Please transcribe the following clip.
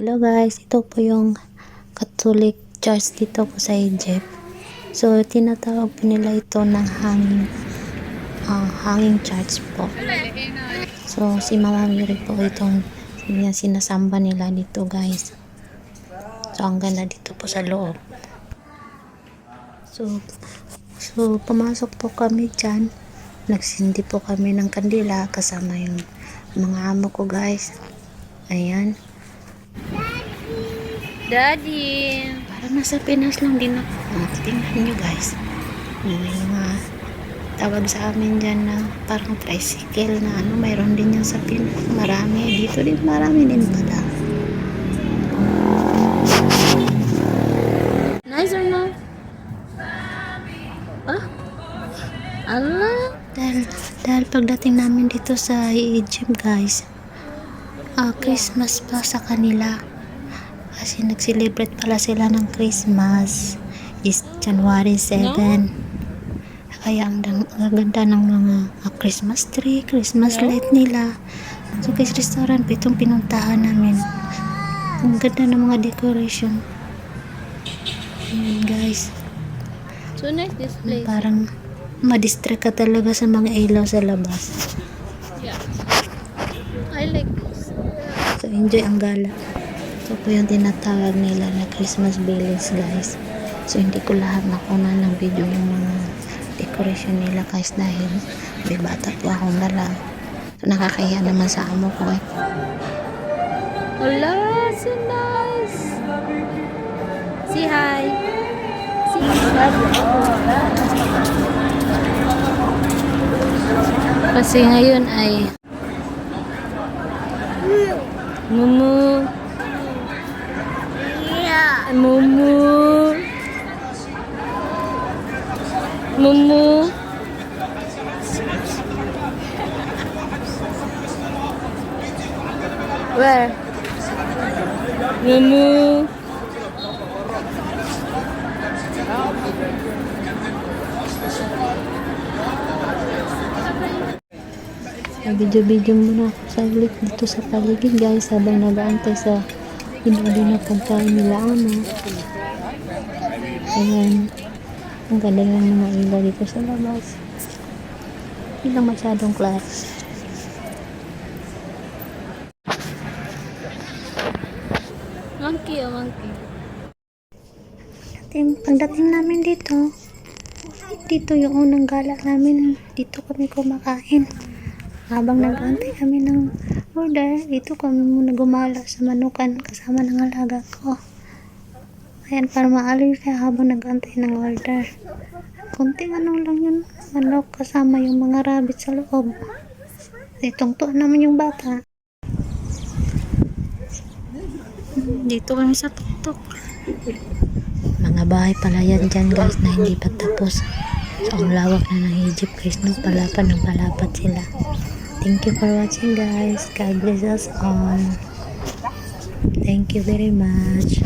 Hello guys, ito po yung Catholic Church dito po sa Egypt. So, tinatawag po nila ito ng hanging church po. So, si Mama Mary po itong sinasamba nila dito guys. So, ang ganda dito po sa loob. So pumasok po kami dyan. Nagsindi po kami ng kandila kasama yung mga amo ko guys. Ayan. Daddy! Parang nasa Pinas lang din ako. Tingnan nyo guys. May mga tawag sa amin dyan na parang tricycle na mayroon din yan sa Pinas. Marami. Dito din marami din pala. Nice or no? Ah? Allah? Dahil pagdating namin dito sa Egypt guys, Christmas pa sa kanila. Kasi nag-celebrate pala sila ng Christmas is January 7. Kaya ang ganda ng mga Christmas tree, Christmas light nila. So guys, restaurant itong pinuntahan namin. Ang ganda ng mga decoration. Ayan, guys. So nice this place. Parang ma-distract ka talaga sa mga ilaw sa labas. Yeah. I like this. So enjoy ang gala. Ito po yung tinatawag nila na Christmas billings guys. So hindi ko lahat nakuna ng video yung mga decoration nila guys dahil may bata po akong dala. So nakakahiya naman sa amo ko eh. Hola, so nice. Say hi. Say hi. Kasi ngayon ay Mumu. Mumu. Mumu. Where? Mumu. video muna ako saglit dito sa paligid guys habang nag-aantay sa pinuli na pagkain nila amo. Ayan, ang ganda ng mga ilaw dito sa labas, hindi lang masyadong class. Monkey, oh monkey. Pagdating namin dito yung unang gala namin, dito kami kumakain. Habang nag-antay kami ng order, dito kami muna gumala sa manukan kasama ng alaga ko. Ayan, para maalis kaya habang nag-antay ng order. Kunting lang yun, manok kasama yung mga rabbit sa loob. Itong tuan naman yung bata. Dito kami sa tuktok. Mga bahay pala yan dyan guys na hindi pa tapos. So ang lawak na ng Egypt guys, no? Palapad ng palapad sila. Thank you for watching guys. God bless us all. Thank you very much.